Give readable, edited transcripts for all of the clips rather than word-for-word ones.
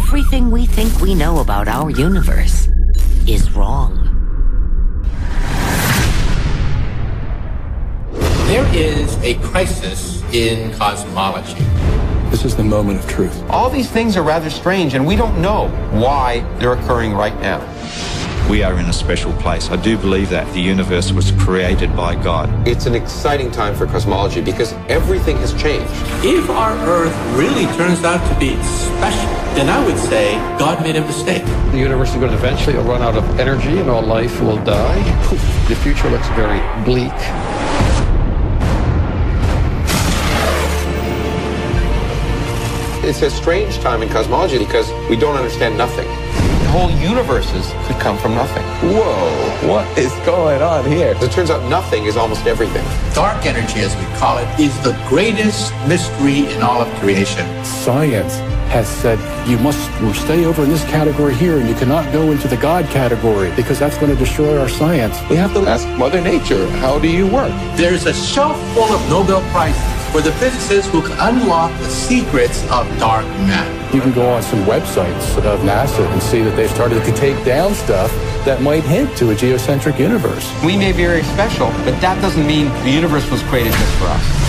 everything we think we know about our universe is wrong. There is a crisis in cosmology. This is the moment of truth. All these things are rather strange, and we don't know why they're occurring right now. We are in a special place. I do believe that the universe was created by God. It's an exciting time for cosmology because everything has changed. If our Earth really turns out to be special, then I would say God made a mistake. The universe is going to eventually run out of energy and all life will die. Poof. The future looks very bleak. It's a strange time in cosmology because we don't understand nothing. Whole universes could come from nothing. Whoa, what is going on here? As it turns out, nothing is almost everything. Dark energy, as we call it, is the greatest mystery in all of creation. Science has said you must stay over in this category here and you cannot go into the God category because that's going to destroy our science. We have to ask Mother Nature, how do you work? There's a shelf full of Nobel Prizes for the physicists who can unlock the secrets of dark matter. You can go on some websites of NASA and see that they've started to take down stuff that might hint to a geocentric universe. We may be very special, but that doesn't mean the universe was created just for us.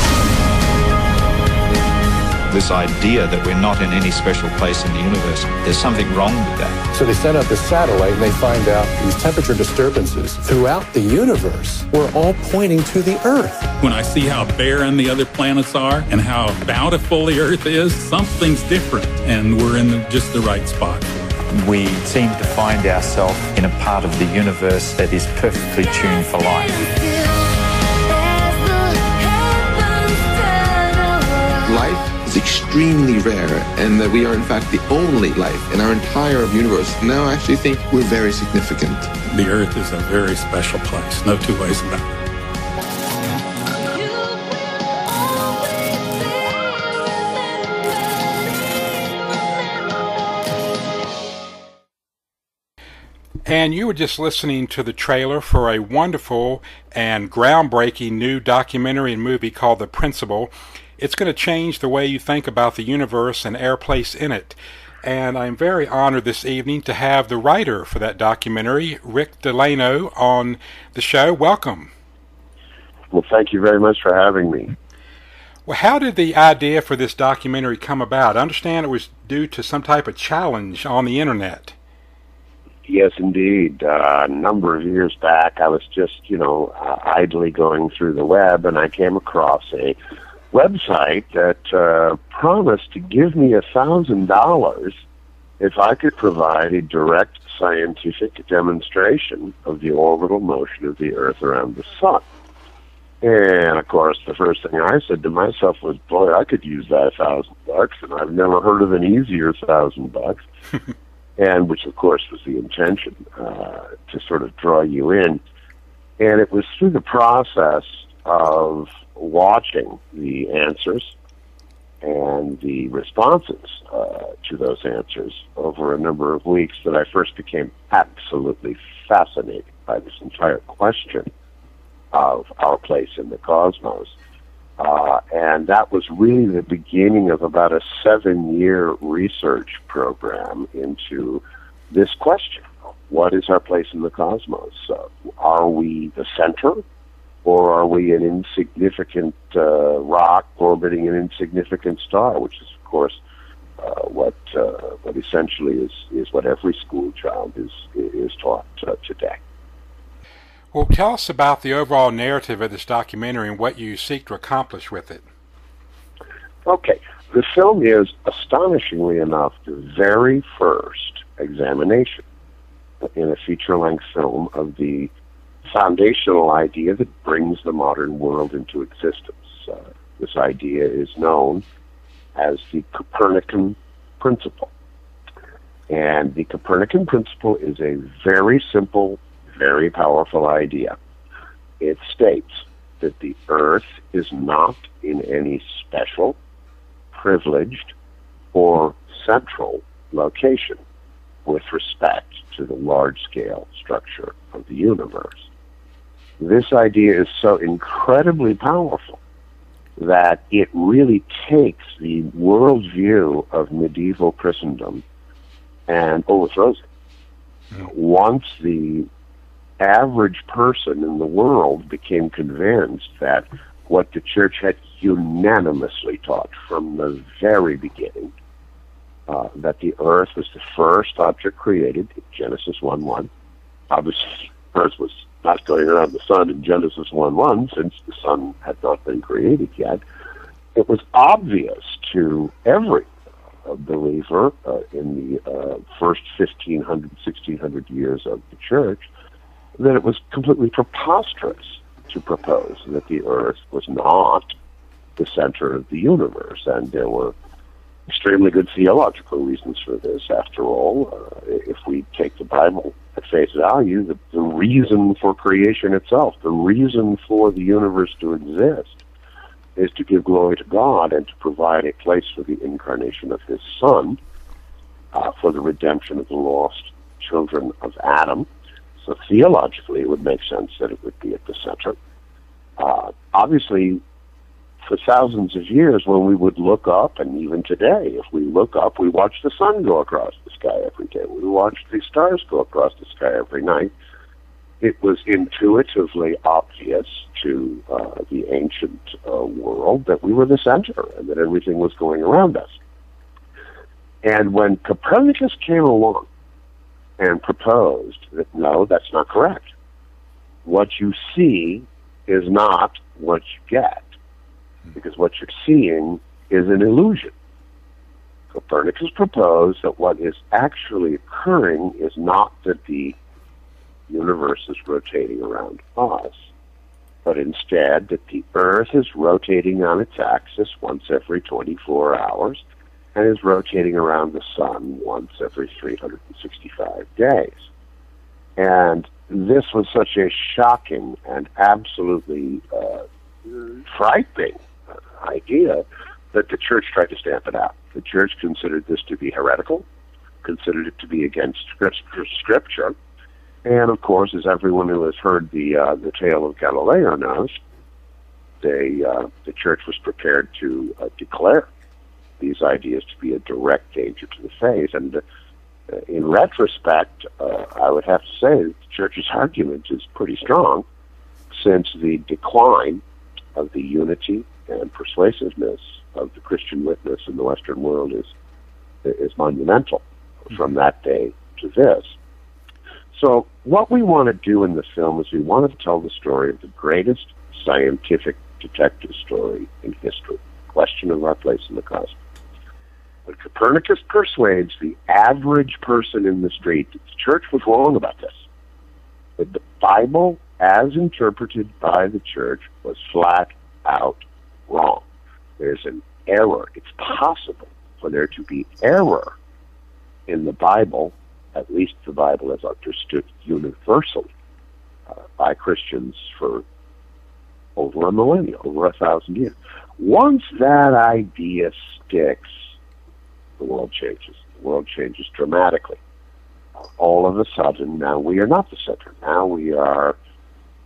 This idea that we're not in any special place in the universe, there's something wrong with that. So they send out this satellite and they find out these temperature disturbances throughout the universe were all pointing to the Earth. When I see how barren the other planets are and how bountiful the Earth is, something's different, and we're in just the right spot. We seem to find ourselves in a part of the universe that is perfectly tuned for life. Life is extremely rare, and that we are in fact the only life in our entire universe. Now I actually think we're very significant. The Earth is a very special place, no two ways about it. And you were just listening to the trailer for a wonderful and groundbreaking new documentary and movie called The Principle. It's going to change the way you think about the universe and our place in it. And I'm very honored this evening to have the writer for that documentary, Rick Delano, on the show. Welcome. Well, thank you very much for having me. Well, how did the idea for this documentary come about? I understand it was due to some type of challenge on the internet. Yes, indeed. A number of years back, I was just, idly going through the web, and I came across a website that promised to give me $1,000 if I could provide a direct scientific demonstration of the orbital motion of the Earth around the Sun. And, of course, the first thing I said to myself was, boy, I could use that $1,000, and I've never heard of an easier $1,000. And which, of course, was the intention, to sort of draw you in. And it was through the process of watching the answers and the responses to those answers over a number of weeks that I first became absolutely fascinated by this entire question of our place in the cosmos. And that was really the beginning of about a 7-year research program into this question. What is our place in the cosmos? Are we the center, or are we an insignificant rock orbiting an insignificant star, which is, of course, what essentially is what every school child is taught today. Well, tell us about the overall narrative of this documentary and what you seek to accomplish with it. Okay. The film is, astonishingly enough, the very first examination in a feature-length film of the foundational idea that brings the modern world into existence. This idea is known as the Copernican principle. And the Copernican principle is a very simple, very powerful idea. It states that the Earth is not in any special, privileged, or central location with respect to the large-scale structure of the universe. This idea is so incredibly powerful that it really takes the worldview of medieval Christendom and overthrows it. Once the average person in the world became convinced that what the church had unanimously taught from the very beginning, that the earth was the first object created in Genesis 1:1. Obviously, the earth was not going around the sun in Genesis 1:1, since the sun had not been created yet. It was obvious to every believer in the first 1,500, 1,600 years of the church that it was completely preposterous to propose that the earth was not the center of the universe. And there were extremely good theological reasons for this. After all, if we take the Bible at face value, the reason for creation itself, the reason for the universe to exist, is to give glory to God and to provide a place for the incarnation of His Son, for the redemption of the lost children of Adam. So theologically, it would make sense that it would be at the center. Obviously, for thousands of years, when we would look up, and even today, if we look up, we watch the sun go across the sky every day. We watch the stars go across the sky every night. It was intuitively obvious to the ancient world that we were the center and that everything was going around us. And when Copernicus came along and proposed that, no, that's not correct. What you see is not what you get, because what you're seeing is an illusion. Copernicus proposed that what is actually occurring is not that the universe is rotating around us, but instead that the Earth is rotating on its axis once every 24 hours and is rotating around the sun once every 365 days. And this was such a shocking and absolutely frightening idea that the church tried to stamp it out. The church considered this to be heretical, considered it to be against Scripture, and of course, as everyone who has heard the tale of Galileo knows, the church was prepared to declare these ideas to be a direct danger to the faith. And in retrospect, I would have to say that the church's argument is pretty strong, since the decline of the unity and persuasiveness of the Christian witness in the Western world is monumental from that day to this. So what we want to do in the film is we want to tell the story of the greatest scientific detective story in history, question of our place in the cosmos. But Copernicus persuades the average person in the street that the church was wrong about this, that the Bible, as interpreted by the church, was flat out wrong. There's an error. It's possible for there to be error in the Bible, at least the Bible as understood universally by Christians for over a millennia, over 1,000 years. Once that idea sticks, the world changes. The world changes dramatically. All of a sudden, now we are not the center. Now we are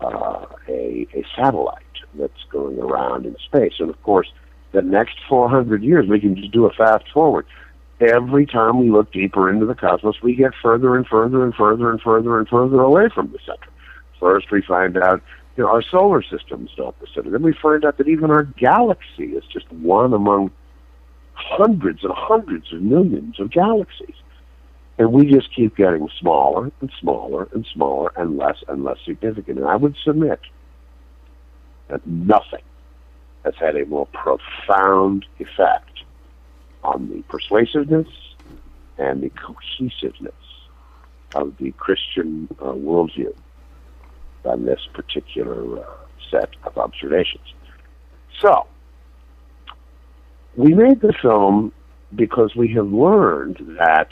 a satellite that's going around in space. And of course, the next 400 years, we can just do a fast forward. Every time we look deeper into the cosmos, we get further and further and further and further and further away from the center. First, we find out, our solar system is not the center. Then we find out that even our galaxy is just one among hundreds and hundreds of millions of galaxies. And we just keep getting smaller and smaller and smaller and less significant. And I would submit that nothing has had a more profound effect on the persuasiveness and the cohesiveness of the Christian worldview than this particular set of observations. So, we made the film because we have learned that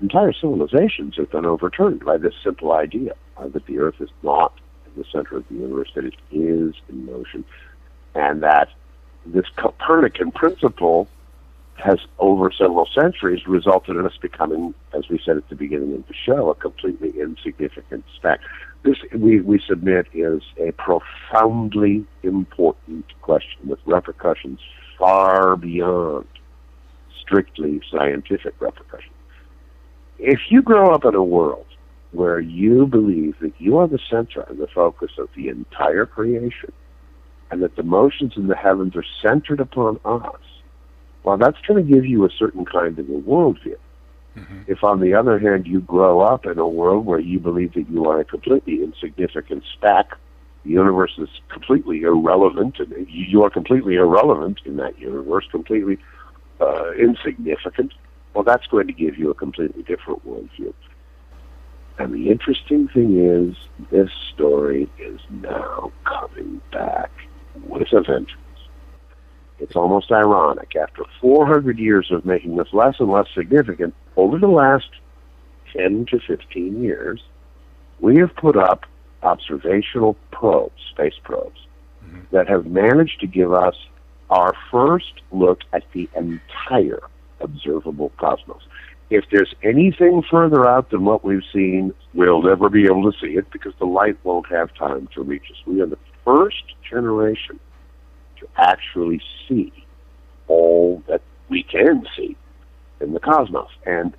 entire civilizations have been overturned by this simple idea that the Earth is not in the center of the universe, that it is in motion, and that this Copernican principle has, over several centuries, resulted in us becoming, as we said at the beginning of the show, a completely insignificant speck. This, we submit, is a profoundly important question with repercussions far beyond strictly scientific repercussions. if you grow up in a world where you believe that you are the center and the focus of the entire creation, and that the motions in the heavens are centered upon us, well, that's going to give you a certain kind of a worldview. Mm-hmm. If, on the other hand, you grow up in a world where you believe that you are a completely insignificant speck, the universe is completely irrelevant, and you are completely irrelevant in that universe, completely insignificant, well, that's going to give you a completely different worldview. And the interesting thing is, this story is now coming back with a vengeance. It's almost ironic. After 400 years of making this less and less significant, over the last 10 to 15 years, we have put up observational probes, space probes, that have managed to give us our first look at the entire observable cosmos. If there's anything further out than what we've seen, we'll never be able to see it because the light won't have time to reach us. We are the first generation to actually see all that we can see in the cosmos. And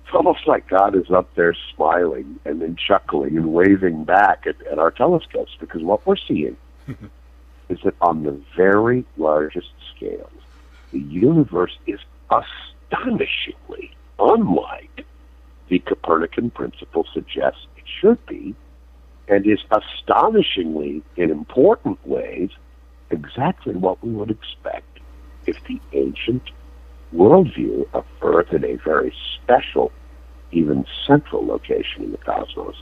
it's almost like God is up there smiling and then chuckling and waving back at our telescopes, because what we're seeing is that on the very largest scales, the universe is astonishingly unlike the Copernican principle suggests it should be, and is astonishingly, in important ways, exactly what we would expect if the ancient worldview of Earth in a very special, even central location in the cosmos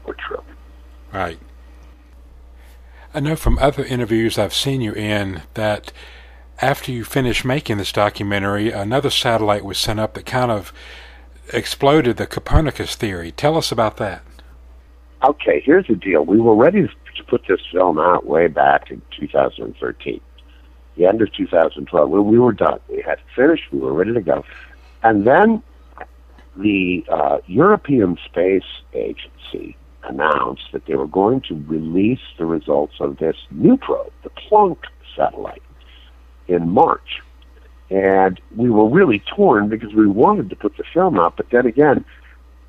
were true. Right. I know from other interviews I've seen you in that after you finished making this documentary, another satellite was sent up that kind of exploded the Copernicus theory. Tell us about that. Okay, here's the deal. We were ready to put this film out way back in 2013, the end of 2012. We were done. We had finished. We were ready to go. And then the European Space Agency announced that they were going to release the results of this new probe, the Planck satellite, in March. And we were really torn because we wanted to put the film out, but then again,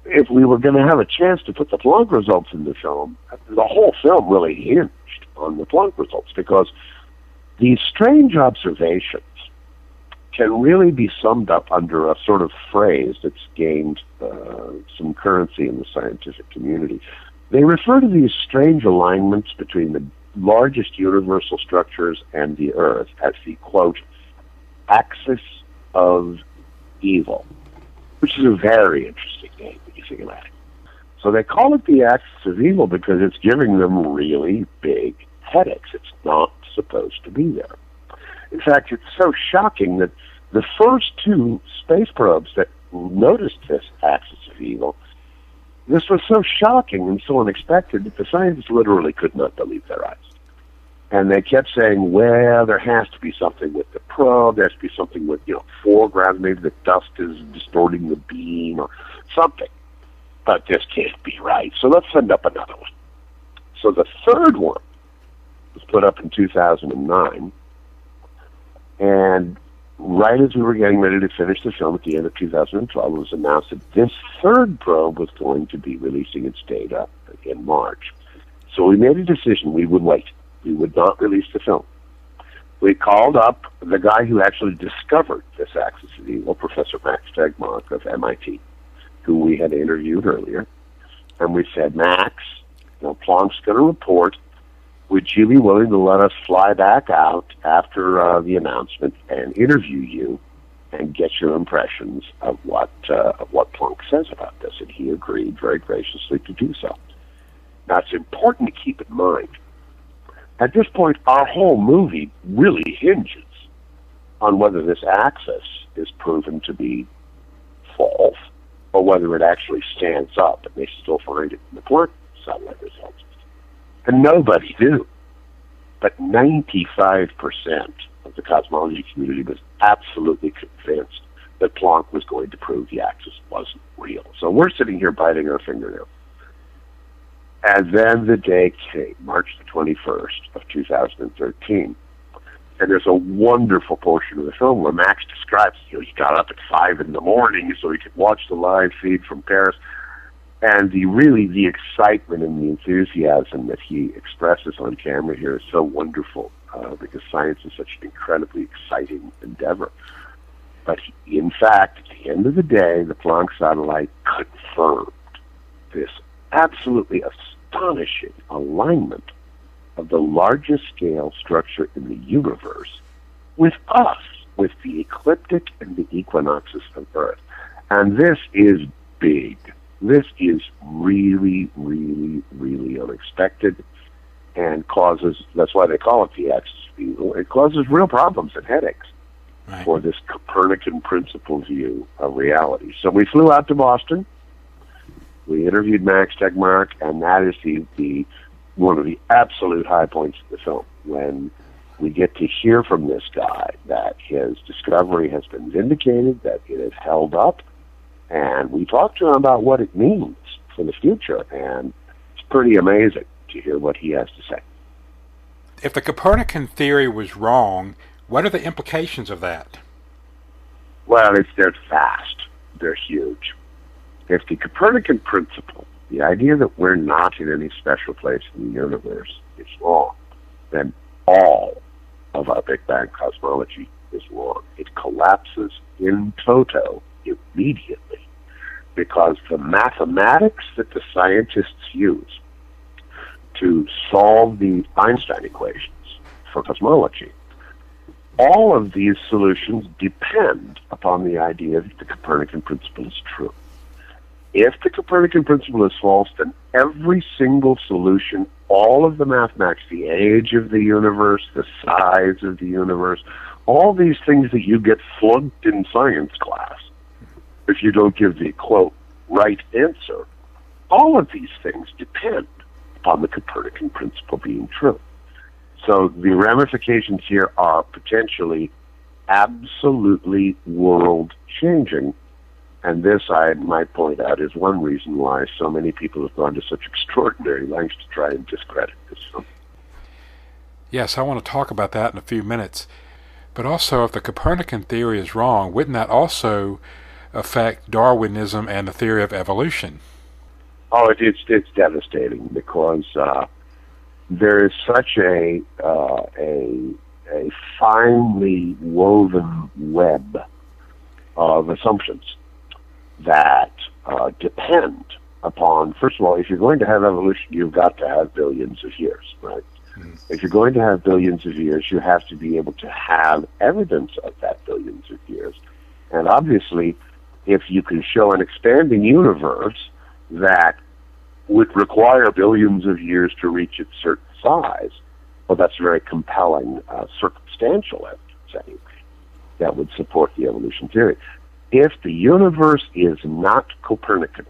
if we were going to have a chance to put the Planck results in the film, the whole film really hinged on the Planck results, because these strange observations can really be summed up under a sort of phrase that's gained some currency in the scientific community. They refer to these strange alignments between the largest universal structures and the Earth as the, quote, axis of evil, which is a very interesting name when you think about it. So they call it the axis of evil because it's giving them really big headaches. It's not supposed to be there. In fact, it's so shocking that the first two space probes that noticed this axis of evil, this was so shocking and so unexpected that the scientists literally could not believe their eyes. And they kept saying, well, there has to be something with the probe, there has to be something with, foreground, maybe the dust is distorting the beam or something. But this can't be right, so let's send up another one. So the third one was put up in 2009, and right as we were getting ready to finish the film at the end of 2012, it was announced that this third probe was going to be releasing its data in March. So we made a decision we would wait. We would not release the film. We called up the guy who actually discovered this axis of evil, Professor Max Tegmark of MIT, who we had interviewed earlier, and we said, Max, Planck's going to report. Would you be willing to let us fly back out after the announcement and interview you and get your impressions of what Planck says about this? And he agreed very graciously to do so. Now, it's important to keep in mind, at this point, our whole movie really hinges on whether this axis is proven to be false or whether it actually stands up, and they still find it in the Planck satellite results. And nobody knew. But 95% of the cosmology community was absolutely convinced that Planck was going to prove the axis wasn't real. So we're sitting here biting our fingernails. And then the day came, March the 21st of 2013. And there's a wonderful portion of the film where Max describes, he got up at 5 in the morning so he could watch the live feed from Paris. And the excitement and the enthusiasm that he expresses on camera here is so wonderful, because science is such an incredibly exciting endeavor. But in fact, at the end of the day, the Planck satellite confirmed this absolutely astonishing alignment of the largest scale structure in the universe with us, with the ecliptic and the equinoxes of Earth. And this is big. This is really, really, really unexpected and causes, that's why they call it the axis view, it causes real problems and headaches for this Copernican principle view of reality. So we flew out to Boston. We interviewed Max Tegmark, and that is the one of the absolute high points of the film, when we get to hear from this guy that his discovery has been vindicated, that it is held up, and we talked to him about what it means for the future, and it's pretty amazing to hear what he has to say. If the Copernican theory was wrong, what are the implications of that? Well, they're vast. They're huge. If the Copernican principle, the idea that we're not in any special place in the universe, is wrong, then all of our Big Bang cosmology is wrong. It collapses in toto immediately, because the mathematics that the scientists use to solve the Einstein equations for cosmology, all of these solutions depend upon the idea that the Copernican principle is true. If the Copernican principle is false, then every single solution, all of the mathematics, the age of the universe, the size of the universe, all these things that you get flunked in science class, if you don't give the, quote, right answer, all of these things depend upon the Copernican principle being true. So the ramifications here are potentially absolutely world-changing. And this, I might point out, is one reason why so many people have gone to such extraordinary lengths to try and discredit this film. Yes, I want to talk about that in a few minutes. But also, if the Copernican theory is wrong, wouldn't that also affect Darwinism and the theory of evolution? Oh, it's devastating, because there is such a finely woven web of assumptions that depend upon, first of all, if you're going to have evolution, you've got to have billions of years, right? If you're going to have billions of years, you have to be able to have evidence of that billions of years. And obviously, if you can show an expanding universe that would require billions of years to reach its certain size, well, that's very compelling circumstantial evidence, anyway, that would support the evolution theory. If the universe is not Copernican,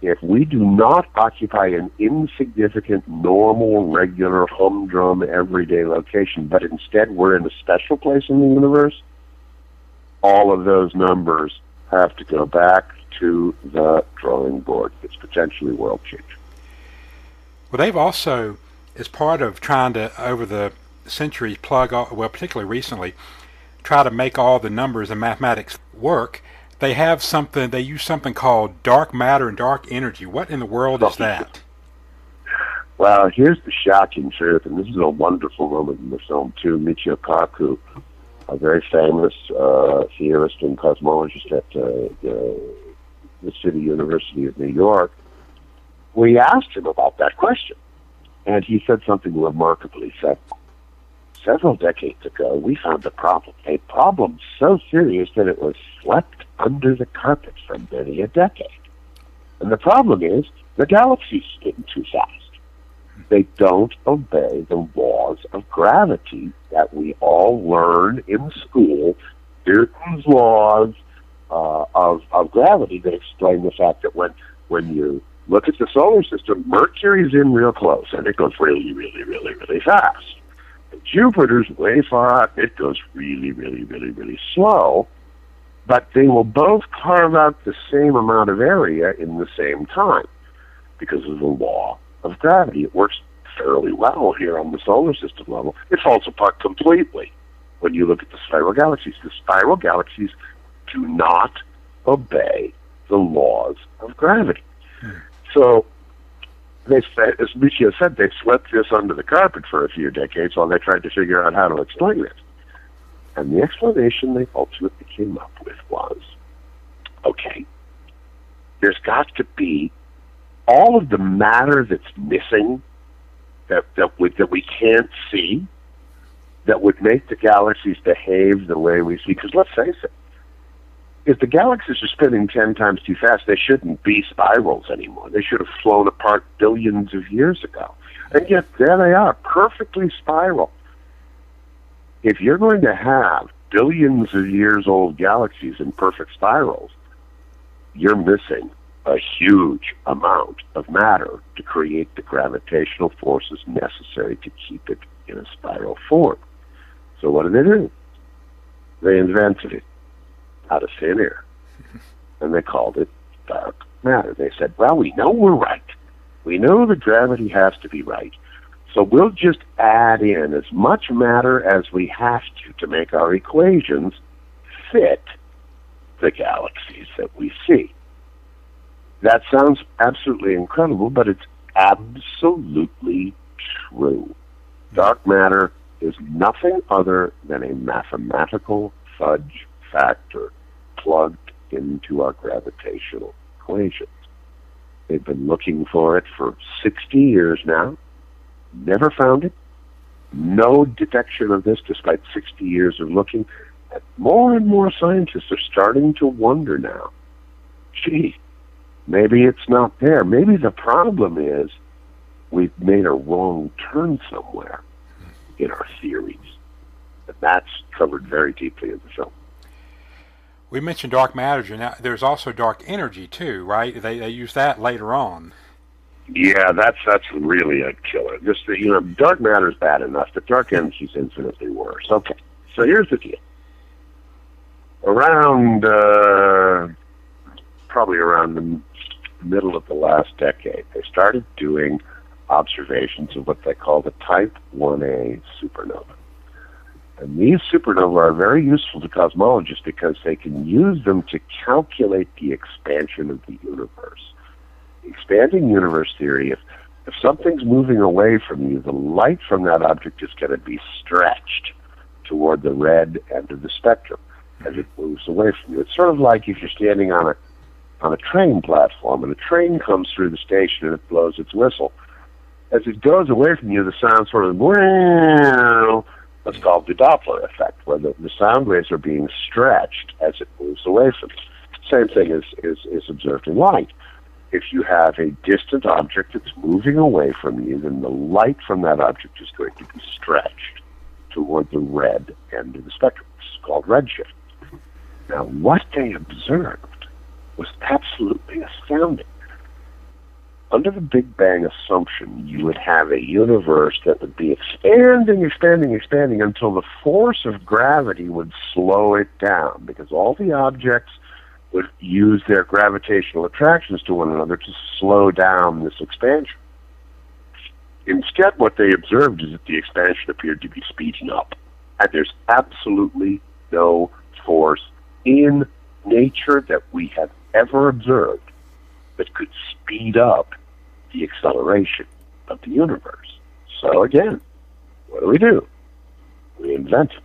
if we do not occupy an insignificant, normal, regular, humdrum, everyday location, but instead we're in a special place in the universe, all of those numbers have to go back to the drawing board. It's potentially world-changing. Well, they've also, as part of trying to, over the centuries, plug all, well, particularly recently, try to make all the numbers and mathematics work, they have something, they use something called dark matter and dark energy. What in the world is that? Well, here's the shocking truth, and this is a wonderful moment in the film, too. Michio Kaku, a very famous theorist and cosmologist at the City University of New York, we asked him about that question, and he said something remarkably simple. Several decades ago, we found a problem so serious that it was swept under the carpet for many a decade. And the problem is, the galaxies spin too fast. They don't obey the laws of gravity that we all learn in school. Newton's laws of gravity that explain the fact that when you look at the solar system, Mercury's in real close, and it goes really, really, really, really fast. Jupiter's way far out, it goes really, really, really, really slow, but they will both carve out the same amount of area in the same time because of the law of gravity. It works fairly well here on the solar system level. It falls apart completely when you look at the spiral galaxies. The spiral galaxies do not obey the laws of gravity. So, they, as Lucio said, they swept this under the carpet for a few decades while they tried to figure out how to explain it. And the explanation they ultimately came up with was, okay, there's got to be all of the matter that's missing that we can't see, that would make the galaxies behave the way we see. Because let's face it, if the galaxies are spinning 10 times too fast, they shouldn't be spirals anymore. They should have flown apart billions of years ago. And yet there they are, perfectly spiral. If you're going to have billions of years old galaxies in perfect spirals, you're missing a huge amount of matter to create the gravitational forces necessary to keep it in a spiral form. So what do? They invented it out of thin air, and they called it dark matter. They said, well, we know we're right. We know that gravity has to be right, so we'll just add in as much matter as we have to make our equations fit the galaxies that we see. That sounds absolutely incredible, but it's absolutely true. Dark matter is nothing other than a mathematical fudge factor plugged into our gravitational equations. They've been looking for it for 60 years now, never found it. No detection of this despite 60 years of looking. And more scientists are starting to wonder now, gee, maybe it's not there. Maybe the problem is we've made a wrong turn somewhere in our theories. And that's covered very deeply in the film. We mentioned dark matter. Now, there's also dark energy too, right? They use that later on. Yeah, that's really a killer. Just dark matter is bad enough, but dark energy is infinitely worse. Okay, so here's the deal. Probably around the middle of the last decade, they started doing observations of what they call the Type 1a supernova. And these supernovae are very useful to cosmologists because they can use them to calculate the expansion of the universe. The expanding universe theory, if something's moving away from you, the light from that object is going to be stretched toward the red end of the spectrum as it moves away from you. It's sort of like if you're standing on a train platform and a train comes through the station and it blows its whistle. As it goes away from you, the sound sort of that's called the Doppler effect, where the sound waves are being stretched as it moves away from you. Same thing is observed in light. If you have a distant object that's moving away from you, then the light from that object is going to be stretched toward the red end of the spectrum. This is called redshift. Now, what they observed was absolutely astounding. Under the Big Bang assumption, you would have a universe that would be expanding until the force of gravity would slow it down, because all the objects would use their gravitational attractions to one another to slow down this expansion. Instead, what they observed is that the expansion appeared to be speeding up, and there's absolutely no force in nature that we have ever observed that could speed up the acceleration of the universe. So again, what do? We invent it.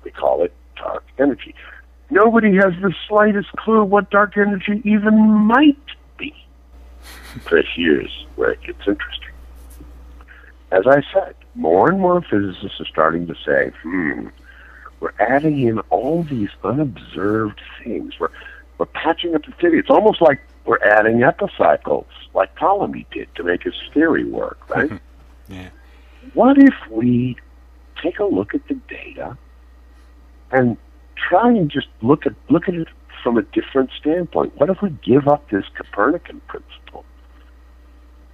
We call it dark energy. Nobody has the slightest clue what dark energy even might be. But here's where it gets interesting. As I said, more and more physicists are starting to say, we're adding in all these unobserved things. We're patching up the theory. It's almost like we're adding epicycles, like Ptolemy did, to make his theory work, right? Yeah. What if we take a look at the data and try and just look at it from a different standpoint? What if we give up this Copernican principle?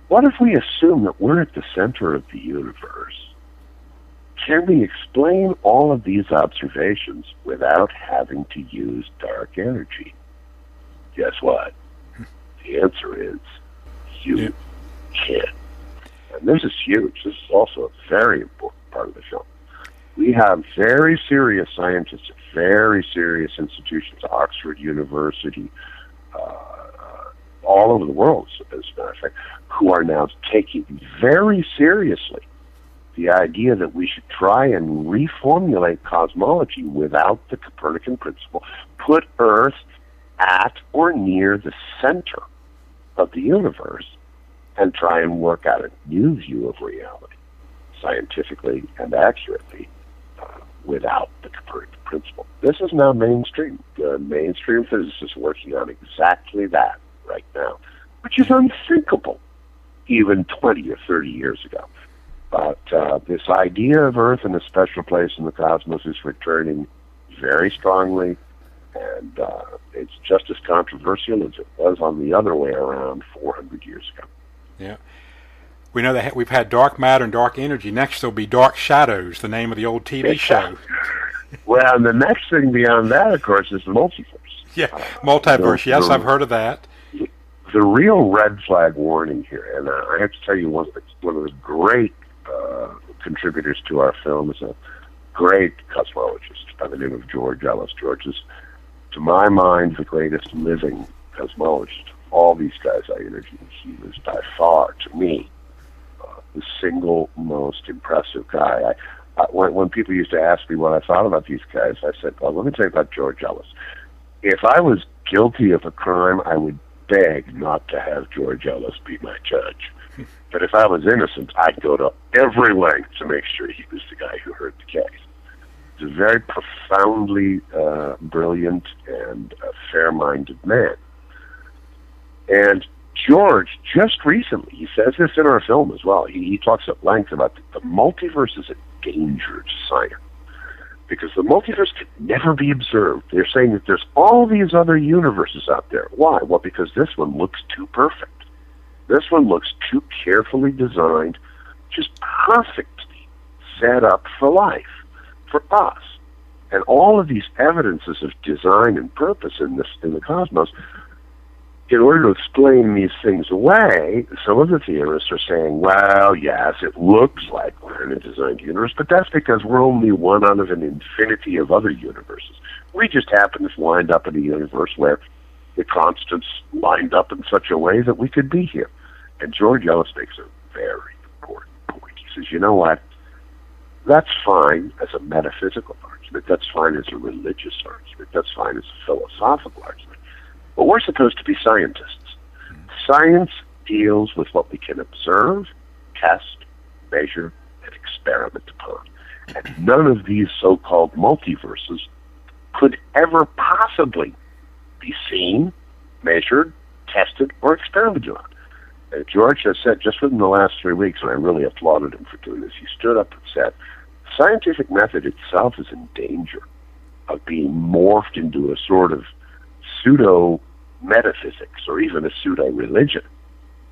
What if we assume that we're at the center of the universe? Can we explain all of these observations without having to use dark energy? Guess what? The answer is you can. And this is huge. This is also a very important part of the film. We have very serious scientists at very serious institutions, Oxford University, all over the world, as a matter of fact, who are now taking very seriously the idea that we should try and reformulate cosmology without the Copernican principle, put Earth at or near the center of the universe, and try and work out a new view of reality, scientifically and accurately, without the Copernican principle. This is now mainstream. The mainstream physicists are working on exactly that right now, which is unthinkable even 20 or 30 years ago. But this idea of Earth in a special place in the cosmos is returning very strongly, and it's just as controversial as it was on the other way around 400 years ago. Yeah. We know that we've had dark matter and dark energy. Next there'll be dark shadows, the name of the old TV show. Well, and the next thing beyond that, of course, is the multiverse. Yeah, multiverse. Yes, I've heard of that. The real red flag warning here, and I have to tell you, one of the great contributors to our film is a great cosmologist by the name of George Ellis. George is, to my mind, the greatest living cosmologist. All these guys I interviewed, he was by far, to me, the single most impressive guy. When people used to ask me what I thought about these guys, I said, well, let me tell you about George Ellis. If I was guilty of a crime, I would beg not to have George Ellis be my judge. But if I was innocent, I'd go to every length to make sure he was the guy who heard the case. He's a very profoundly brilliant and fair-minded man. And George, just recently, he says this in our film as well, he talks at length about the multiverse is a danger to science, because the multiverse can never be observed. They're saying that there's all these other universes out there. Why? Well, because this one looks too perfect. This one looks too carefully designed, just perfectly set up for life, for us. And all of these evidences of design and purpose in the cosmos, in order to explain these things away, some of the theorists are saying, well, yes, it looks like we're in a designed universe, but that's because we're only one out of an infinity of other universes. We just happen to wind up in a universe where the constants lined up in such a way that we could be here. And George Ellis makes a very important point. He says, you know what? That's fine as a metaphysical argument. That's fine as a religious argument. That's fine as a philosophical argument. But we're supposed to be scientists. Science deals with what we can observe, test, measure, and experiment upon. And none of these so-called multiverses could ever possibly be seen, measured, tested, or experimented on. George has said just within the last 3 weeks, and I really applauded him for doing this, he stood up and said, scientific method itself is in danger of being morphed into a sort of pseudo-metaphysics or even a pseudo-religion,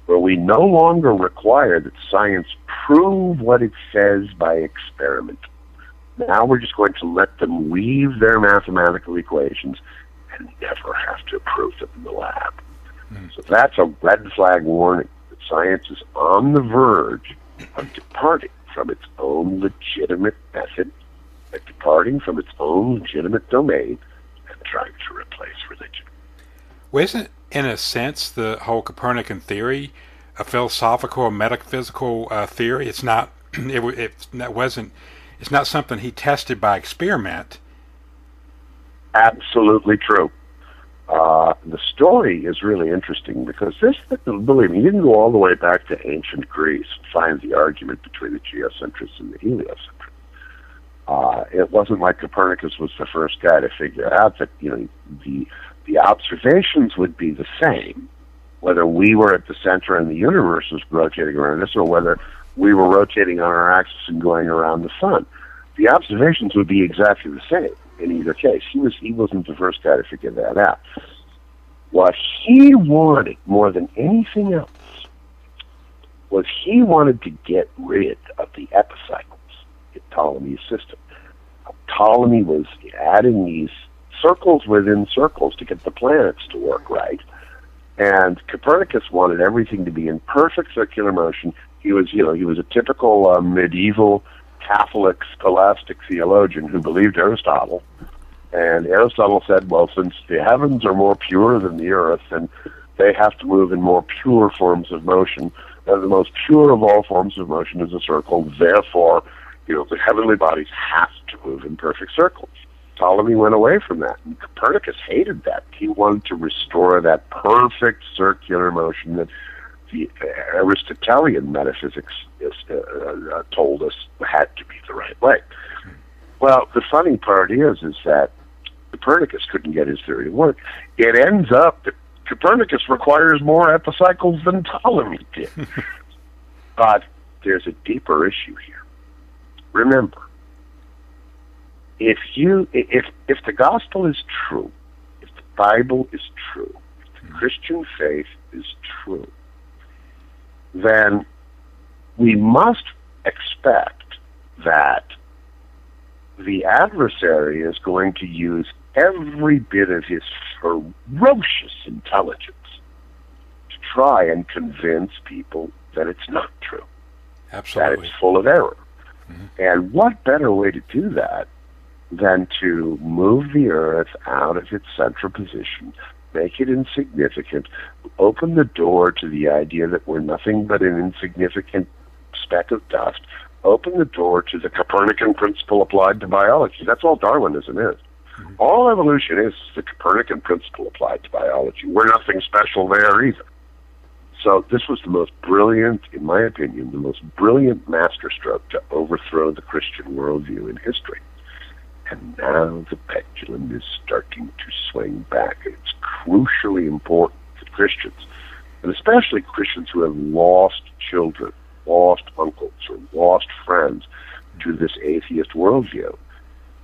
where we no longer require that science prove what it says by experiment. Now we're just going to let them weave their mathematical equations and never have to prove them in the lab. So that's a red flag warning that science is on the verge of departing from its own legitimate method, and departing from its own legitimate domain, and trying to replace religion. Well, isn't, in a sense, the whole Copernican theory a philosophical or metaphysical theory? It's not. It's not something he tested by experiment. Absolutely true. The story is really interesting because this, believe me, you can go all the way back to ancient Greece and find the argument between the geocentrists and the heliocentrists. It wasn't like Copernicus was the first guy to figure out that the observations would be the same, whether we were at the center and the universe was rotating around us, or whether we were rotating on our axis and going around the sun. The observations would be exactly the same in either case. He wasn't the first guy to figure that out. What he wanted more than anything else was he wanted to get rid of the epicycles in Ptolemy's system. Ptolemy was adding these circles within circles to get the planets to work right, and Copernicus wanted everything to be in perfect circular motion. He was a typical medieval Catholic scholastic theologian who believed Aristotle. And Aristotle said, well, since the heavens are more pure than the earth, and they have to move in more pure forms of motion, and the most pure of all forms of motion is a circle, therefore, the heavenly bodies have to move in perfect circles. Ptolemy went away from that, and Copernicus hated that. He wanted to restore that perfect circular motion that the Aristotelian metaphysics told us had to be the right way. Well, the funny part is that Copernicus couldn't get his theory to work. It ends up that Copernicus requires more epicycles than Ptolemy did. But there's a deeper issue here. Remember, if the gospel is true, if the Bible is true, if the Christian faith is true, then we must expect that the adversary is going to use every bit of his ferocious intelligence to try and convince people that it's not true. Absolutely. That it's full of error. Mm-hmm. And what better way to do that than to move the earth out of its central position, make it insignificant, open the door to the idea that we're nothing but an insignificant speck of dust, open the door to the Copernican principle applied to biology. That's all Darwinism is. Mm-hmm. All evolution is the Copernican principle applied to biology. We're nothing special there either. So this was the most brilliant, in my opinion, the most brilliant masterstroke to overthrow the Christian worldview in history. And now the pendulum is starting to swing back. It's crucially important to Christians, and especially Christians who have lost children, lost uncles, or lost friends to this atheist worldview.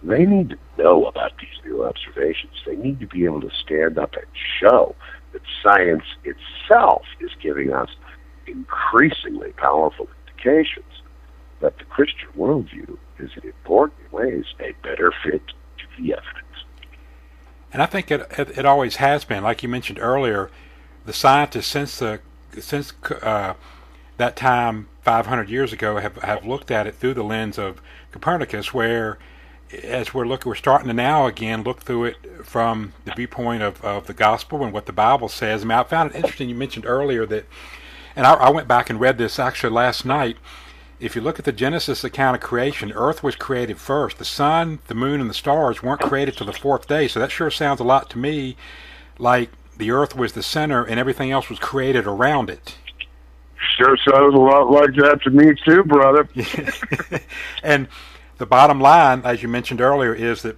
They need to know about these new observations. They need to be able to stand up and show that science itself is giving us increasingly powerful indications that the Christian worldview is in important ways a better fit to the evidence. And I think it always has been. Like you mentioned earlier, the scientists since that time 500 years ago have looked at it through the lens of Copernicus, where as we're starting to now again look through it from the viewpoint of the gospel and what the Bible says. I mean, I found it interesting you mentioned earlier that, and I went back and read this actually last night. If you look at the Genesis account of creation, Earth was created first. The sun, the moon, and the stars weren't created till the fourth day. So that sure sounds a lot to me like the Earth was the center and everything else was created around it. Sure sounds a lot like that to me too, brother. And the bottom line, as you mentioned earlier, is that,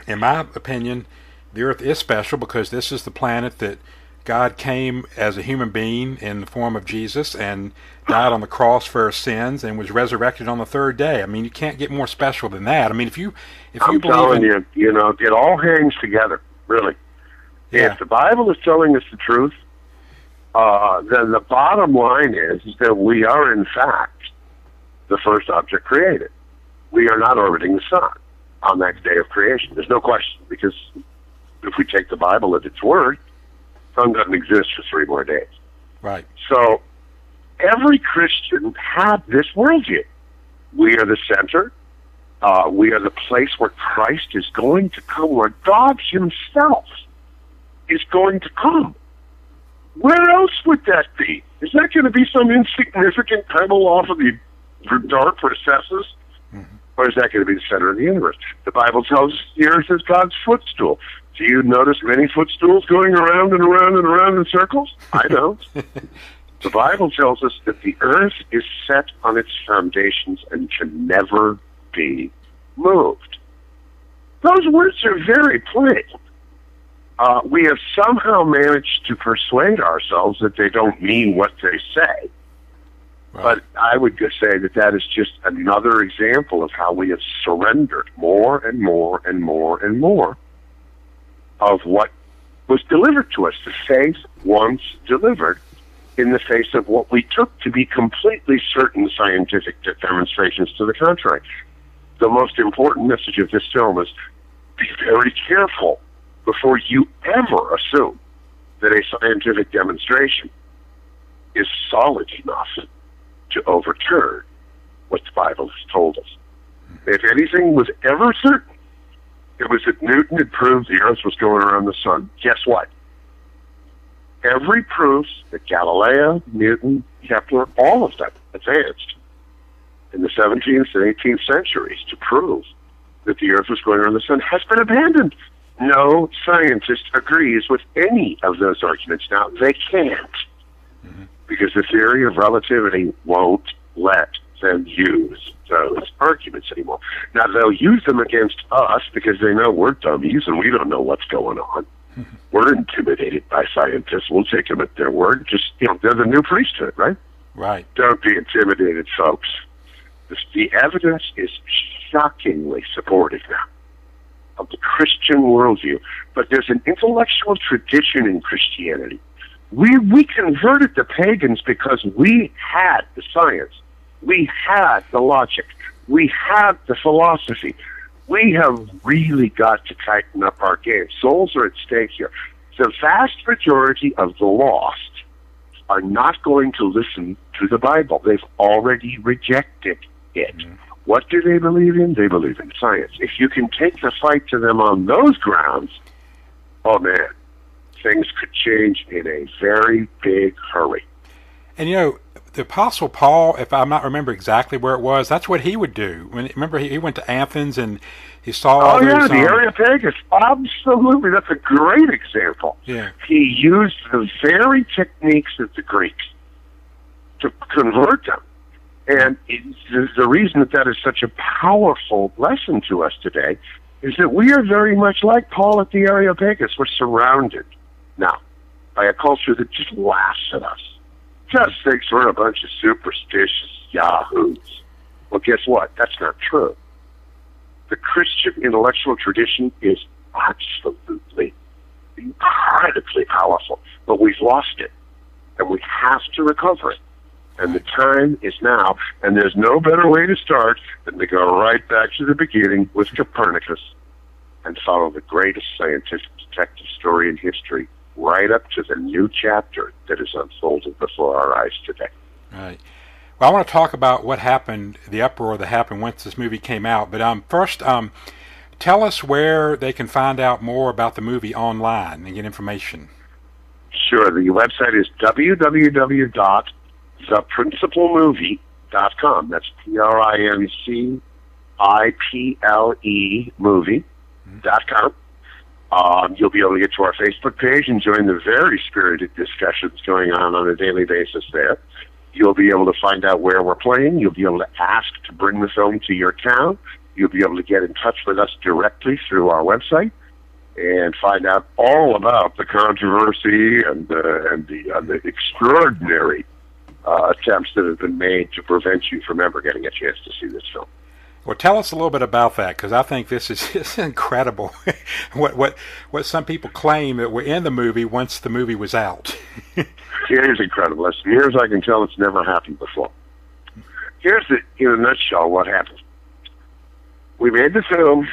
in my opinion, the Earth is special because this is the planet that God came as a human being in the form of Jesus and died on the cross for our sins and was resurrected on the third day. I mean, you can't get more special than that. I mean, if you I'm believe telling you, it all hangs together, really. Yeah. If the Bible is telling us the truth, then the bottom line is that we are, in fact, the first object created. We are not orbiting the sun on that day of creation. There's no question, because if we take the Bible at its word, the sun doesn't exist for 3 more days. Right. So every Christian had this worldview. We are the center. We are the place where Christ is going to come, where God himself is going to come. Where else would that be? Is that going to be some insignificant pebble off of the dark recesses? Mm-hmm. Or is that going to be the center of the universe? The Bible tells us the earth is God's footstool. Do you notice many footstools going around and around and around in circles? I don't. The Bible tells us that the earth is set on its foundations and can never be moved. Those words are very plain. We have somehow managed to persuade ourselves that they don't mean what they say. Right. But I would just say that is just another example of how we have surrendered more and more and more and more of what was delivered to us. The faith once delivered in the face of what we took to be completely certain scientific demonstrations to the contrary. The most important message of this film is be very careful before you ever assume that a scientific demonstration is solid enough to overturn what the Bible has told us. If anything was ever certain, it was that Newton had proved the Earth was going around the sun. Guess what? Every proof that Galileo, Newton, Kepler, all of them advanced in the 17th and 18th centuries to prove that the Earth was going around the sun has been abandoned. No scientist agrees with any of those arguments. Now, they can't, because the theory of relativity won't let them use those arguments anymore. Now, they'll use them against us because they know we're dummies and we don't know what's going on. We're intimidated by scientists. We'll take them at their word. Just, they're the new priesthood, right? Right. Don't be intimidated, folks. The evidence is shockingly supportive now of the Christian worldview, but there's an intellectual tradition in Christianity. We converted the pagans because we had the science. We had the logic. We had the philosophy. We have really got to tighten up our game. Souls are at stake here. The vast majority of the lost are not going to listen to the Bible. They've already rejected it. What do they believe in? They believe in science. If you can take the fight to them on those grounds, oh man, things could change in a very big hurry. And the Apostle Paul, if I'm not remember exactly where it was, that's what he would do. Remember, he went to Athens and he saw all those... Oh, yeah, the Areopagus. Absolutely. That's a great example. Yeah. He used the very techniques of the Greeks to convert them. And the reason that is such a powerful lesson to us today is that we are very much like Paul at the Areopagus. We're surrounded now by a culture that just laughs at us. Just thinks we're a bunch of superstitious yahoos. Well, guess what? That's not true. The Christian intellectual tradition is absolutely incredibly powerful, but we've lost it, and we have to recover it. And the time is now, and there's no better way to start than to go right back to the beginning with Copernicus and follow the greatest scientific detective story in history right up to the new chapter that is unfolded before our eyes today. Right. Well, I want to talk about what happened, the uproar that happened once this movie came out. But first, tell us where they can find out more about the movie online and get information. Sure. The website is www.theprinciplemovie.com. That's PRINCIPLE movie.com. You'll be able to get to our Facebook page and join the very spirited discussions going on a daily basis there. You'll be able to find out where we're playing. You'll be able to ask to bring the film to your town. You'll be able to get in touch with us directly through our website and find out all about the controversy and the extraordinary attempts that have been made to prevent you from ever getting a chance to see this film. Well, tell us a little bit about that, because I think this is incredible. what some people claim that were in the movie once the movie was out. It is incredible. As near as I can tell, it's never happened before. Here's in a nutshell what happened. We made the film,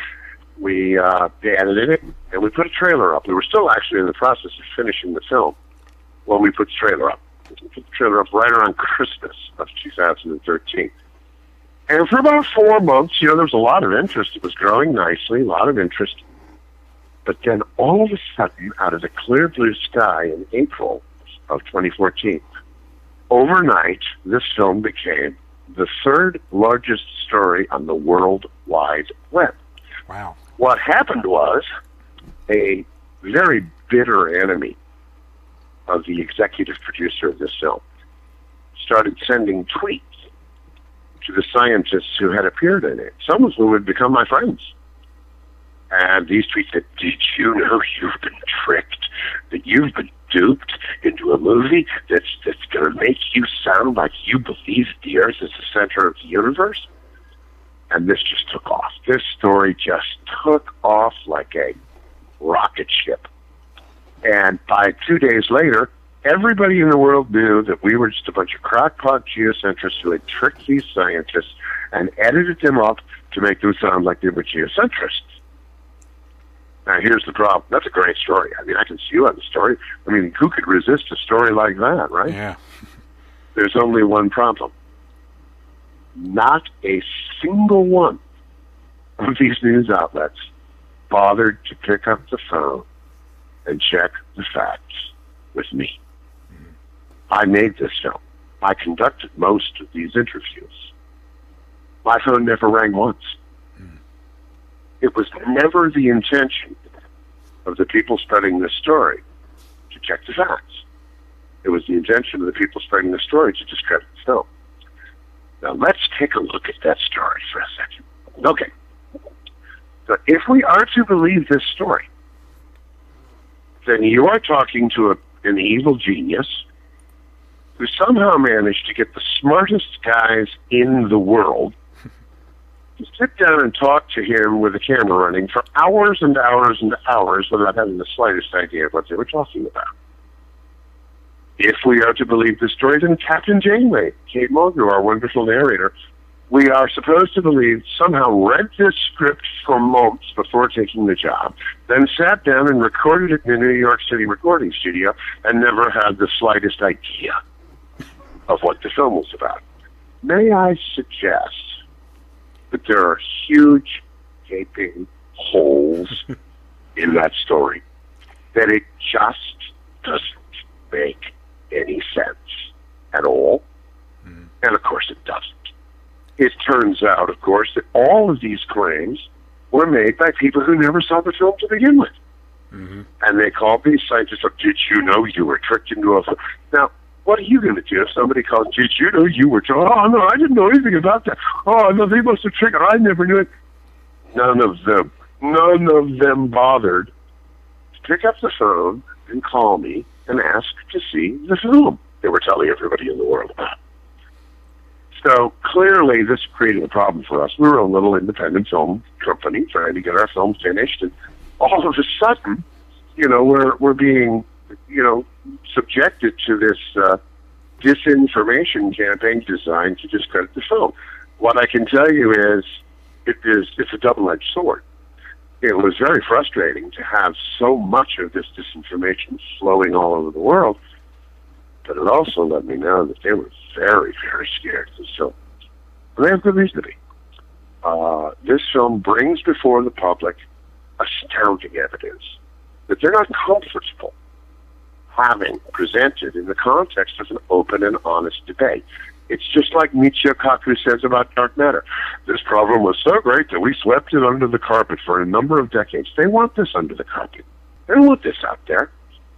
we edited it, and we put a trailer up. We were still actually in the process of finishing the film when we put the trailer up. We put the trailer up right around Christmas of 2013. And for about 4 months, there was a lot of interest. It was growing nicely, a lot of interest. But then all of a sudden, out of the clear blue sky in April of 2014, overnight, this film became the third largest story on the World Wide Web. Wow. What happened was a very bitter enemy of the executive producer of this film started sending tweets to the scientists who had appeared in it, some of whom had become my friends. And these tweets said, "Did you know you've been tricked? That you've been duped into a movie that's going to make you sound like you believe the Earth is the center of the universe?" And this just took off. This story just took off like a rocket ship. And by 2 days later, everybody in the world knew that we were just a bunch of crackpot geocentrists who had tricked these scientists and edited them up to make them sound like they were geocentrists. Now, here's the problem. That's a great story. I mean, I can see you on the story. I mean, who could resist a story like that, right? Yeah. There's only one problem. not a single one of these news outlets bothered to pick up the phone and check the facts with me. I made this film. I conducted most of these interviews. My phone never rang once. It was never the intention of the people spreading this story to check the facts. It was the intention of the people spreading the story to discredit the film. Now let's take a look at that story for a second. Okay. So if we are to believe this story, then you are talking to an evil genius who somehow managed to get the smartest guys in the world to sit down and talk to him with a camera running for hours and hours and hours without having the slightest idea of what they were talking about. If we are to believe the story, then Captain Janeway, Kate Mulgrew, our wonderful narrator, we are supposed to believe somehow read this script for months before taking the job, then sat down and recorded it in a New York City recording studio and never had the slightest idea of what the film was about. May I suggest that there are huge gaping holes in that story, that it just doesn't make any sense at all. And of course it doesn't. It turns out, of course, that all of these claims were made by people who never saw the film to begin with. And they called these scientists up, did you know you were tricked into a film? Now, what are you going to do if somebody calls, did you know you were tricked? Oh, no, I didn't know anything about that. Oh, no, they must have tricked her. I never knew it. None of them bothered to pick up the phone and call me and ask to see the film they were telling everybody in the world about. So clearly this created a problem for us. We were a little independent film company trying to get our film finished, and all of a sudden, we're being, subjected to this disinformation campaign designed to discredit the film. What I can tell you is it's a double-edged sword. It was very frustrating to have so much of this disinformation flowing all over the world, but it also let me know that they were very, very scared of this film. And they have good reason to be. This film brings before the public astounding evidence that they're not comfortable having presented in the context of an open and honest debate. It's just like Michio Kaku says about dark matter. This problem was so great that we swept it under the carpet for a number of decades. They want this under the carpet. They don't want this out there.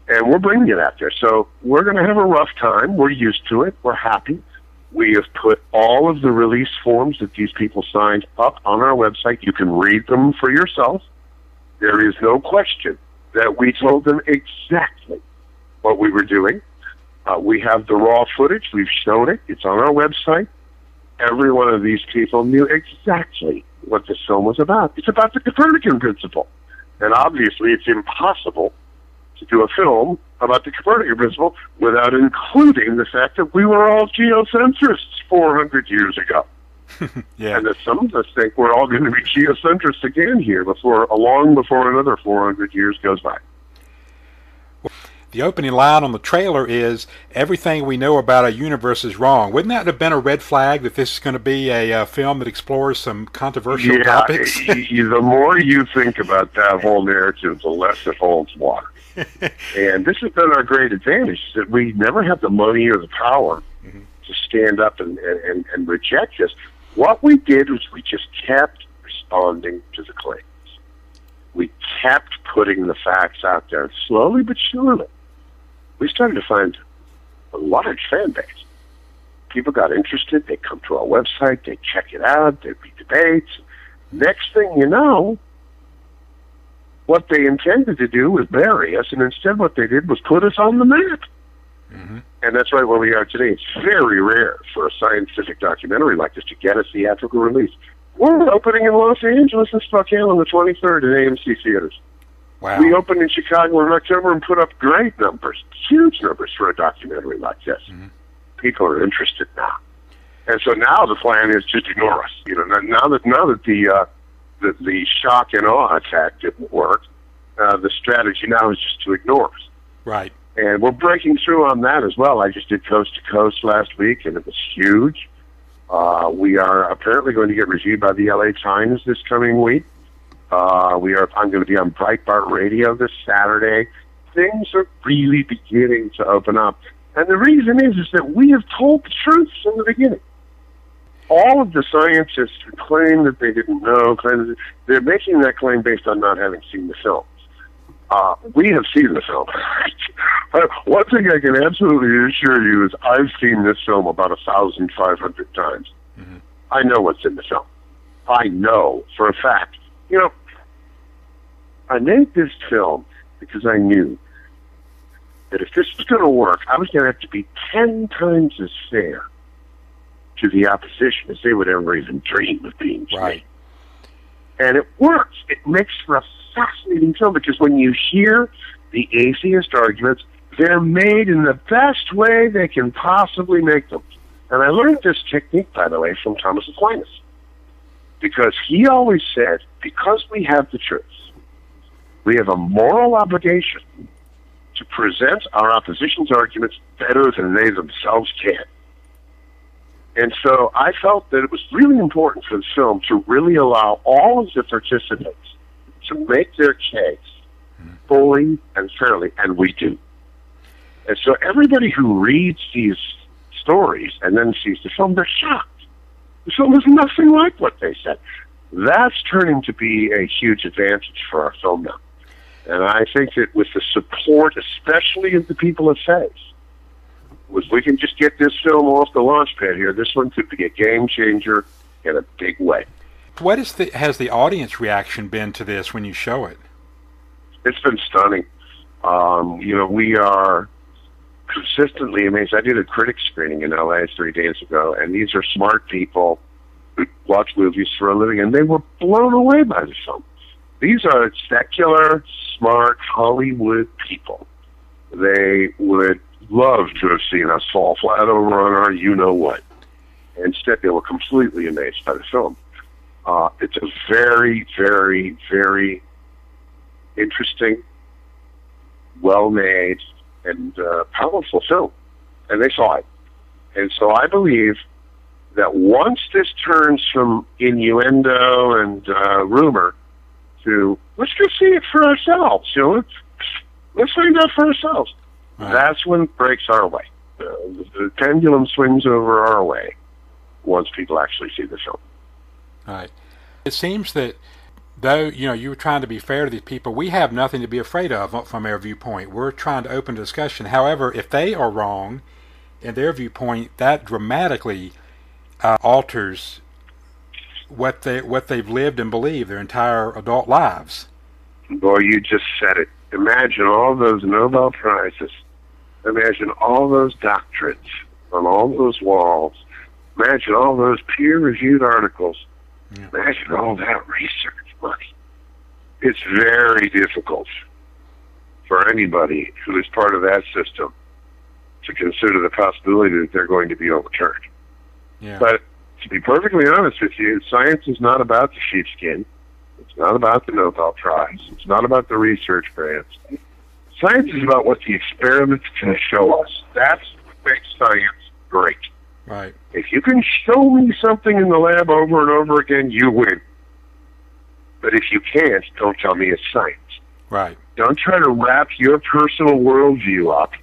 And we're bringing it out there. So we're going to have a rough time. We're used to it. We're happy. We have put all of the release forms that these people signed up on our website. You can read them for yourself. There is no question that we told them exactly what we were doing. We have the raw footage. We've shown it. It's on our website. Every one of these people knew exactly what this film was about. It's about the Copernican principle. And obviously it's impossible to do a film about the Copernican principle without including the fact that we were all geocentrists 400 years ago. Yeah. And that some of us think we're all going to be geocentrists again here long before another 400 years goes by. The opening line on the trailer is, everything we know about our universe is wrong. Wouldn't that have been a red flag that this is going to be a film that explores some controversial topics? The more you think about that whole narrative, the less it holds water. And this has been our great advantage, that we never have the money or the power to stand up and reject this. What we did was we just kept responding to the claims. We kept putting the facts out there, slowly but surely. We started to find a large fan base. People got interested. They come to our website. They check it out. There'd be debates. Next thing you know, what they intended to do was bury us, and instead what they did was put us on the map. And that's right where we are today. It's very rare for a scientific documentary like this to get a theatrical release. We're opening in Los Angeles and Spokane on the 23rd in AMC theaters. Wow. We opened in Chicago in October and put up great numbers, huge numbers for a documentary like this. People are interested now. And so now the plan is just ignore us. Now that the shock and awe attack didn't work, the strategy now is just to ignore us. Right. And we're breaking through on that as well. I just did Coast to Coast last week, and it was huge. We are apparently going to get reviewed by the LA Times this coming week. I'm going to be on Breitbart Radio this Saturday. Things are really beginning to open up. And the reason is that we have told the truth from the beginning. All of the scientists who claim that they didn't know, they're making that claim based on not having seen the films. We have seen the film. One thing I can absolutely assure you is I've seen this film about 1,500 times. Mm-hmm. I know what's in the film. I know for a fact. You know, I made this film because I knew that if this was going to work, I was going to have to be 10 times as fair to the opposition as they would ever even dream of being to me. And it works. It makes for a fascinating film because when you hear the atheist arguments, they're made in the best way they can possibly make them. And I learned this technique, by the way, from Thomas Aquinas. Because he always said, because we have the truth, we have a moral obligation to present our opposition's arguments better than they themselves can. And so I felt that it was really important for the film to really allow all of the participants to make their case fully and fairly, and we do. And so everybody who reads these stories and then sees the film, they're shocked. The film is nothing like what they said. That's turning to be a huge advantage for our film now. And I think that with the support, especially of the people of faith, if we can just get this film off the launch pad here, this one could be a game changer in a big way. What has the audience reaction been to this when you show it? It's been stunning. We are consistently amazed. I did a critic screening in LA 3 days ago, and these are smart people who watch movies for a living, and they were blown away by the film. These are secular, smart Hollywood people. They would love to have seen us fall flat over on our you-know-what. Instead, they were completely amazed by the film. It's a very, very, very interesting, well-made, and powerful film. And they saw it. And so I believe that once this turns from innuendo and rumor to, let's go see it for ourselves, let's find out for ourselves. Right. That's when it breaks our way. The pendulum swings over our way once people actually see the film. Right. It seems that though, you were trying to be fair to these people, we have nothing to be afraid of from our viewpoint. We're trying to open discussion. However, if they are wrong in their viewpoint, that dramatically alters what they've lived and believed their entire adult lives. Boy, you just said it. Imagine all those Nobel Prizes. Imagine all those doctorates on all those walls. Imagine all those peer-reviewed articles. Yeah. Imagine all that research money. It's very difficult for anybody who is part of that system to consider the possibility that they're going to be overturned. Yeah. But to be perfectly honest with you, science is not about the sheepskin. It's not about the Nobel Prize. It's not about the research grants. Science is about what the experiments can show us. That's what makes science great. Right. If you can show me something in the lab over and over again, you win. But if you can't, don't tell me it's science. Right. Don't try to wrap your personal worldview up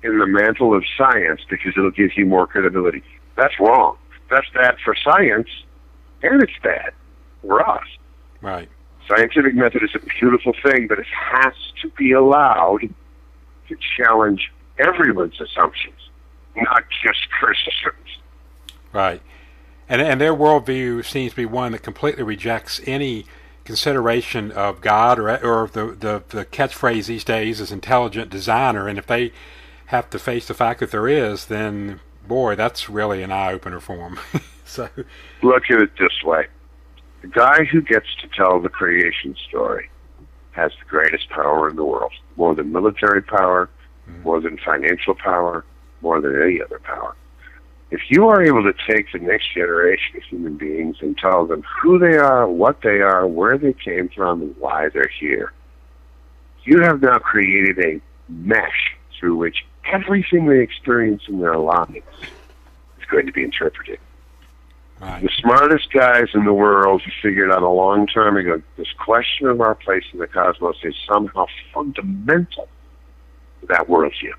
in the mantle of science because it'll give you more credibility. That's wrong. That's bad for science, and it's bad for us. Right. Scientific method is a beautiful thing, but it has to be allowed to challenge everyone's assumptions, not just criticisms. Right. And their worldview seems to be one that completely rejects any consideration of God or the catchphrase these days is intelligent designer. And if they have to face the fact that there is, then, boy, that's really an eye-opener for them. So, look at it this way. The guy who gets to tell the creation story has the greatest power in the world, more than military power, more than financial power, more than any other power. If you are able to take the next generation of human beings and tell them who they are, what they are, where they came from, and why they're here, you have now created a mesh through which everything they experience in their lives is going to be interpreted. Right. The smartest guys in the world who figured out a long time ago this question of our place in the cosmos is somehow fundamental to that worldview.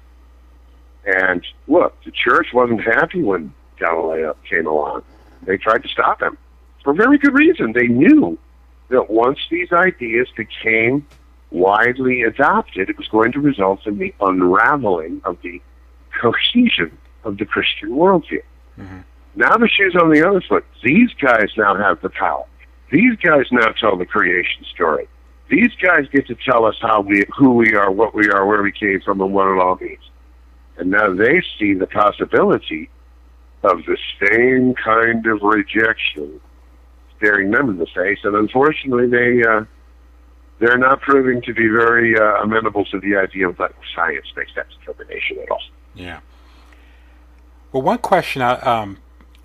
And look, the church wasn't happy when Galileo came along. They tried to stop him for very good reason. They knew that once these ideas became widely adopted, it was going to result in the unraveling of the cohesion of the Christian worldview. Mm-hmm. Now the shoe's on the other foot. These guys now have the power. These guys now tell the creation story. These guys get to tell us who we are, what we are, where we came from, and what it all means. And now they see the possibility of the same kind of rejection staring them in the face, and unfortunately they're not proving to be very amenable to the idea of letting science make that determination at all. Yeah. Well, one question,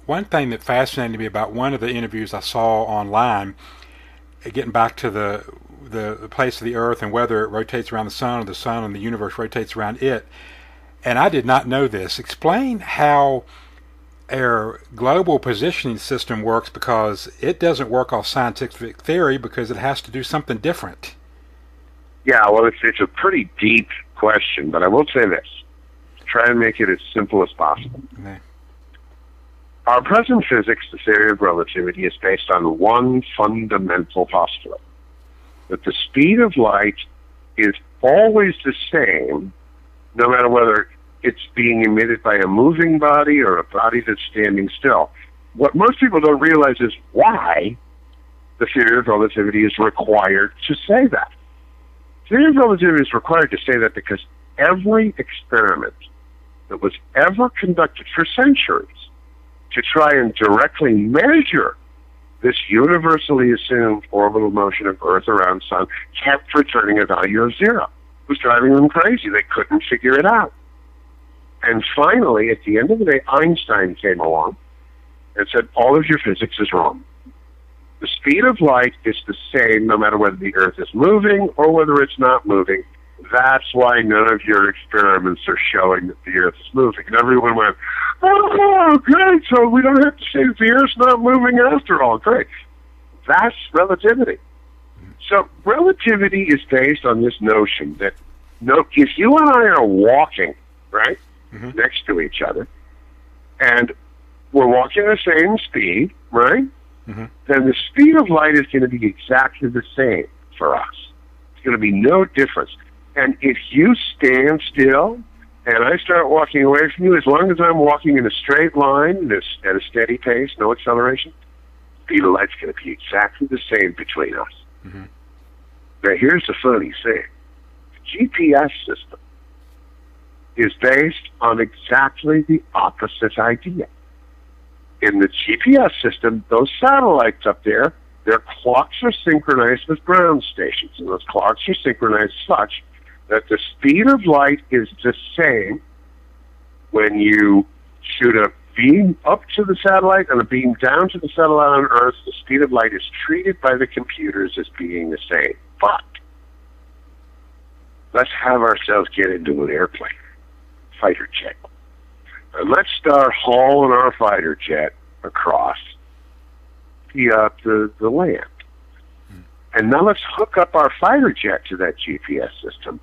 one thing that fascinated me about one of the interviews I saw online, getting back to the place of the Earth and whether it rotates around the sun or the sun and the universe rotates around it, and I did not know this. Explain how our global positioning system works, because it doesn't work off scientific theory because it has to do something different. Yeah, well, it's a pretty deep question, but I will say this. Try and make it as simple as possible. Okay. Our present physics, the theory of relativity, is based on one fundamental postulate, that the speed of light is always the same, no matter whether it's being emitted by a moving body or a body that's standing still. What most people don't realize is why the theory of relativity is required to say that. The theory of relativity is required to say that because every experiment that was ever conducted for centuries to try and directly measure this universally assumed orbital motion of Earth around Sun kept returning a value of 0. It was driving them crazy. They couldn't figure it out. And finally, at the end of the day, Einstein came along and said, all of your physics is wrong. The speed of light is the same no matter whether the Earth is moving or whether it's not moving. That's why none of your experiments are showing that the Earth is moving. And everyone went, oh, great, so we don't have to say the Earth's not moving after all. Great. That's relativity. So relativity is based on this notion that if you and I are walking, right, next to each other, and we're walking at the same speed, right, then the speed of light is going to be exactly the same for us. It's going to be no difference. And if you stand still and I start walking away from you, as long as I'm walking in a straight line at a steady pace, no acceleration, the speed of light's going to be exactly the same between us. Now, here's the funny thing. The GPS system is based on exactly the opposite idea. In the GPS system, those satellites up there, their clocks are synchronized with ground stations, and those clocks are synchronized such that the speed of light is the same when you shoot a beam up to the satellite and a beam down to the satellite on Earth. The speed of light is treated by the computers as being the same. But let's have ourselves get into an airplane, fighter jet. And let's start hauling our fighter jet across the land. And now let's hook up our fighter jet to that GPS system.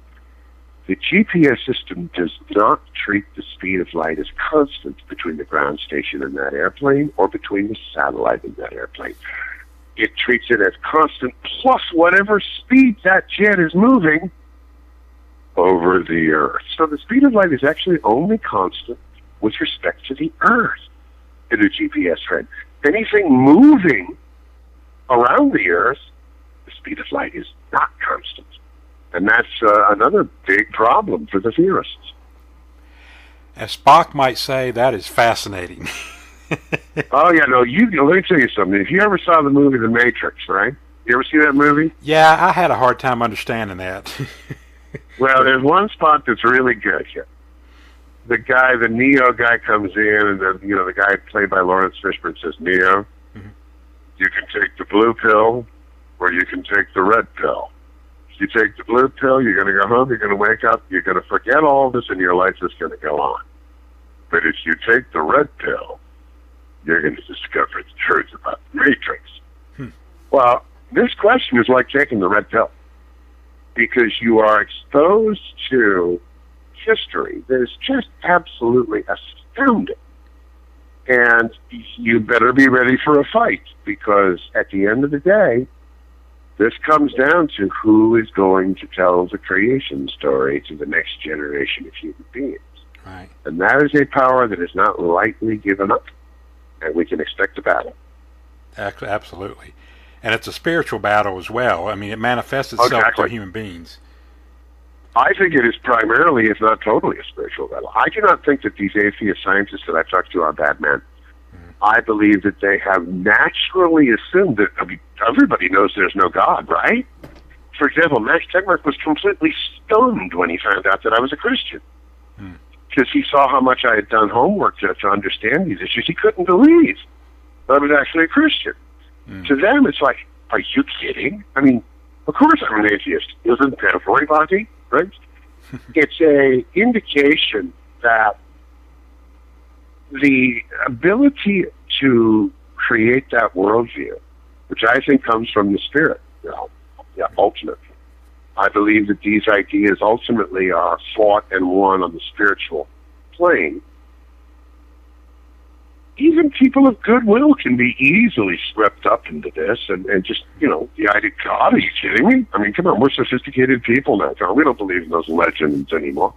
The GPS system does not treat the speed of light as constant between the ground station and that airplane or between the satellite and that airplane. It treats it as constant plus whatever speed that jet is moving over the Earth. So the speed of light is actually only constant with respect to the Earth in the GPS frame. Anything moving around the Earth, the speed of light is not constant. And that's another big problem for the theorists. As Spock might say, that is fascinating. Oh, yeah, no, let me tell you something. If you ever saw the movie The Matrix, right? You ever see that movie? Yeah, I had a hard time understanding that. Well, there's one spot that's really good here. The Neo guy comes in, and the guy played by Lawrence Fishburne says, Neo, you can take the blue pill, or you can take the red pill. If you take the blue pill, you're going to go home, you're going to wake up, you're going to forget all this, and your life is going to go on. But if you take the red pill, you're going to discover the truth about the Matrix. Well, this question is like taking the red pill, because you are exposed to history that is just absolutely astounding. And you better be ready for a fight, because at the end of the day, this comes down to who is going to tell the creation story to the next generation of human beings. Right. And that is a power that is not lightly given up, and we can expect a battle. Absolutely. And it's a spiritual battle as well. I mean, it manifests itself to human beings. I think it is primarily, if not totally, a spiritual battle. I do not think that these atheist scientists that I've talked to are bad men. I believe that they have naturally assumed that, I mean, everybody knows there's no God, right? For example, Max Tegmark was completely stunned when he found out that I was a Christian. Because he saw how much I had done homework to understand these issues. He couldn't believe that I was actually a Christian. To them, it's like, are you kidding? I mean, of course I'm an atheist. Isn't everybody, right? It's a indication that the ability to create that worldview, which I think comes from the spirit, ultimately. I believe that these ideas ultimately are fought and won on the spiritual plane. Even people of goodwill can be easily swept up into this and just, the idea, God, are you kidding me? I mean, come on, we're sophisticated people now, John. We don't believe in those legends anymore.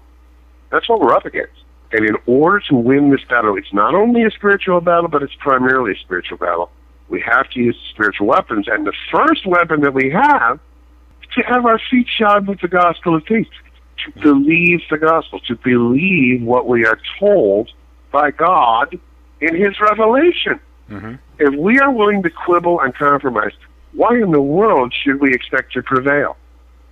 That's what we're up against. And in order to win this battle, it's not only a spiritual battle, but it's primarily a spiritual battle. We have to use spiritual weapons, and the first weapon that we have is to have our feet shod with the gospel of peace, to believe the gospel, to believe what we are told by God in His revelation. If we are willing to quibble and compromise, why in the world should we expect to prevail?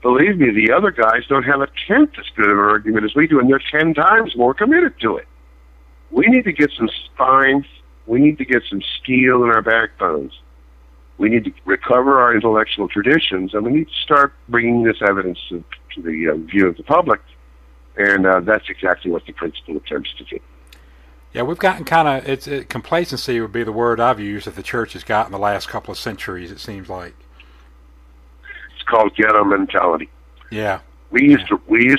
Believe me, the other guys don't have a tenth as good of an argument as we do, and they're 10 times more committed to it. We need to get some spine. We need to get some steel in our backbones. We need to recover our intellectual traditions, and we need to start bringing this evidence to the view of the public, and that's exactly what the principle attempts to do. Yeah, we've gotten kind of, complacency would be the word I've used that the church has got in the last couple of centuries, it seems like. It's called ghetto mentality. Yeah. We used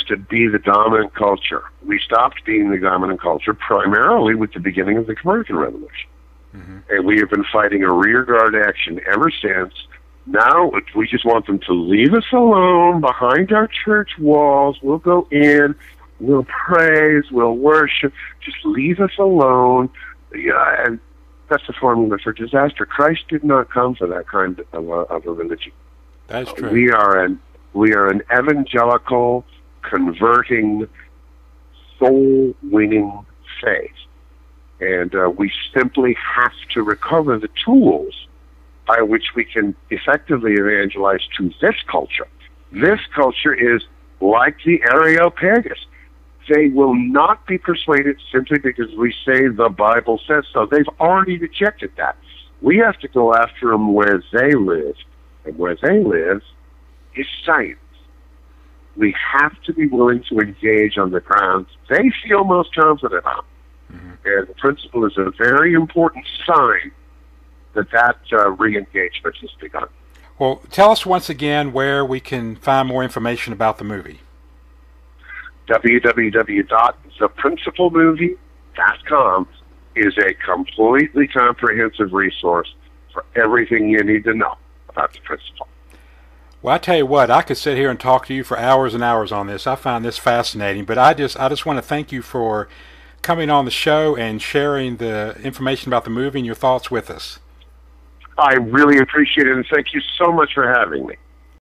to be the dominant culture. We stopped being the dominant culture primarily with the beginning of the American Revolution. And we have been fighting a rearguard action ever since. Now we just want them to leave us alone behind our church walls. We'll go in, we'll praise, we'll worship. Just leave us alone. Yeah, and that's the formula for disaster. Christ did not come for that kind of a religion. That's true. We are an evangelical, converting, soul-winning faith. And we simply have to recover the tools by which we can effectively evangelize to this culture. This culture is like the Areopagus. They will not be persuaded simply because we say the Bible says so. They've already rejected that. We have to go after them where they live. And where they live is science. We have to be willing to engage on the grounds they feel most confident on. And the principle is a very important sign that re-engagement has begun. Well, tell us once again where we can find more information about the movie. www.theprinciplemovie.com is a completely comprehensive resource for everything you need to know about the principle. Well, I tell you what, I could sit here and talk to you for hours and hours on this. I find this fascinating, but I just want to thank you for coming on the show and sharing the information about the movie and your thoughts with us. I really appreciate it, and thank you so much for having me.